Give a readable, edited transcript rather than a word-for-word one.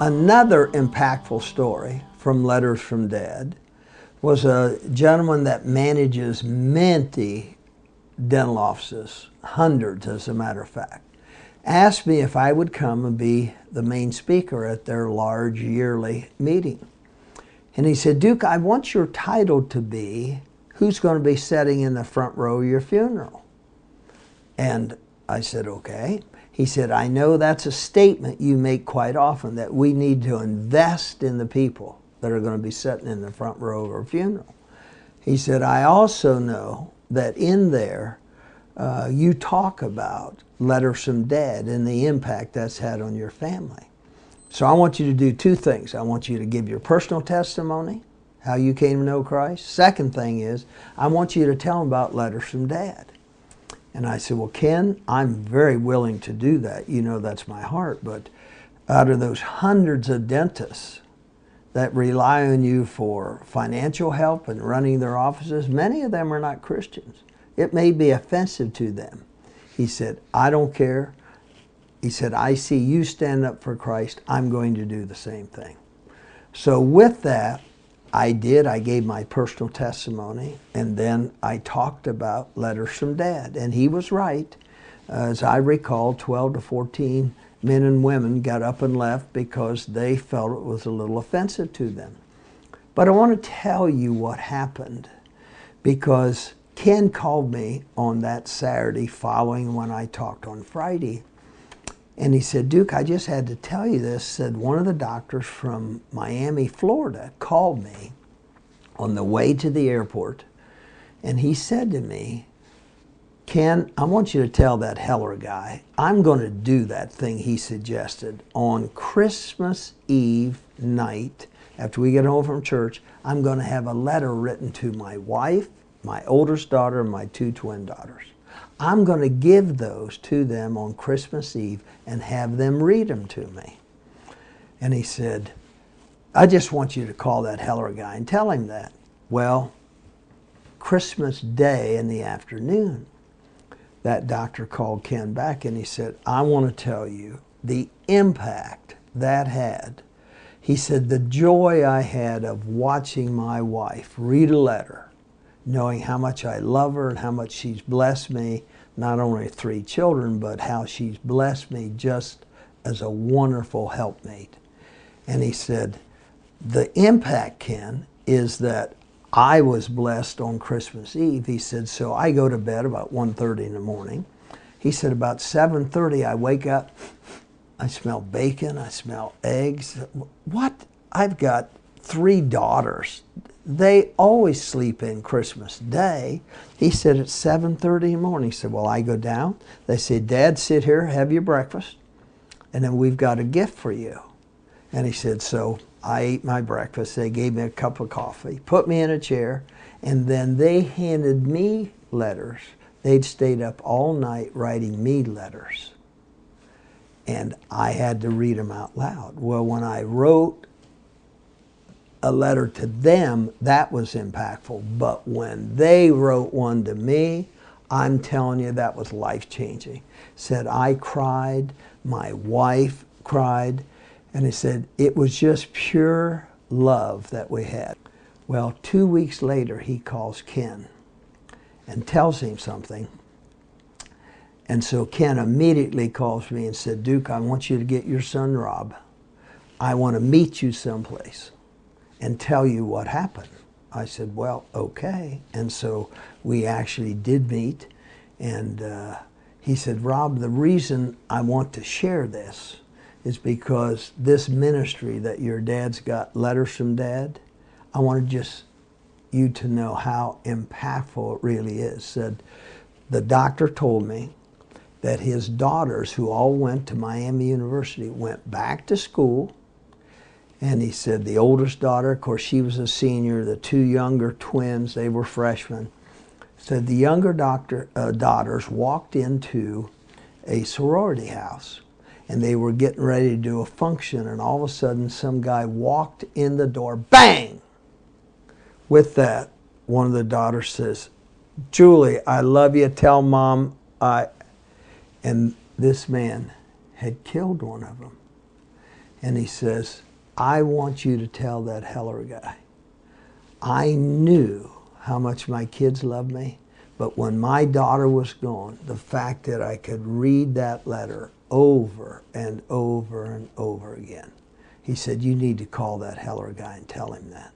Another impactful story from Letters from Dad was a gentleman that manages many dental offices, hundreds as a matter of fact, asked me if I would come and be the main speaker at their large yearly meeting. And he said, Duke, I want your title to be, who's going to be sitting in the front row of your funeral? And I said, okay. He said, I know that's a statement you make quite often, that we need to invest in the people that are going to be sitting in the front row of our funeral. He said, I also know that in there you talk about Letters from Dad and the impact that's had on your family. So I want you to do two things. I want you to give your personal testimony, how you came to know Christ. Second thing is, I want you to tell them about Letters from Dad. And I said, well, Ken, I'm very willing to do that. You know that's my heart. But out of those hundreds of dentists that rely on you for financial help and running their offices, many of them are not Christians. It may be offensive to them. He said, I don't care. He said, I see you stand up for Christ. I'm going to do the same thing. So with that, I gave my personal testimony, and then I talked about Letters from Dad. And he was right. As I recall, 12 to 14 men and women got up and left because they felt it was a little offensive to them. But I want to tell you what happened, because Ken called me on that Saturday following when I talked on Friday. And he said, Duke, I just had to tell you this. Said one of the doctors from Miami, Florida, called me on the way to the airport. And he said to me, Ken, I want you to tell that Heller guy, I'm going to do that thing he suggested on Christmas Eve night. After we get home from church, I'm going to have a letter written to my wife, my oldest daughter, and my two twin daughters. I'm going to give those to them on Christmas Eve and have them read them to me. And he said, I just want you to call that Heller guy and tell him that. Well, Christmas Day in the afternoon, that doctor called Ken back and he said, I want to tell you the impact that had. He said, the joy I had of watching my wife read a letter, knowing how much I love her and how much she's blessed me, not only 3 children, but how she's blessed me just as a wonderful helpmate. And he said, the impact, Ken, is that I was blessed on Christmas Eve. He said, so I go to bed about 1:30 in the morning. He said, about 7:30 I wake up, I smell bacon, I smell eggs. What? I've got 3 daughters. They always sleep in Christmas Day. He said, it's 7:30 in the morning. He said, well, I go down. They say, Dad, sit here, have your breakfast, and then we've got a gift for you. And he said, so I ate my breakfast. They gave me a cup of coffee, put me in a chair, and then they handed me letters. They'd stayed up all night writing me letters, and I had to read them out loud. Well, when I wrote a letter to them, that was impactful. But when they wrote one to me, I'm telling you, that was life-changing. Said I cried, my wife cried, and he said it was just pure love that we had. Well, 2 weeks later, he calls Ken and tells him something. And so Ken immediately calls me and said, Duke, I want you to get your son Rob. I want to meet you someplace and tell you what happened. I said, well, okay. And so we actually did meet. And he said, Rob, the reason I want to share this is because this ministry that your dad's got, Letters from Dad, I want just you to know how impactful it really is. Said, the doctor told me that his daughters, who all went to Miami University, went back to school. And he said the oldest daughter, of course, she was a senior. The 2 younger twins, they were freshmen. Said the younger daughters walked into a sorority house, and they were getting ready to do a function, and all of a sudden some guy walked in the door, bang! With that, one of the daughters says, Julie, I love you, tell Mom I... And this man had killed one of them. And he says, I want you to tell that Heller guy, I knew how much my kids loved me, but when my daughter was gone, the fact that I could read that letter over and over and over again, he said, you need to call that Heller guy and tell him that.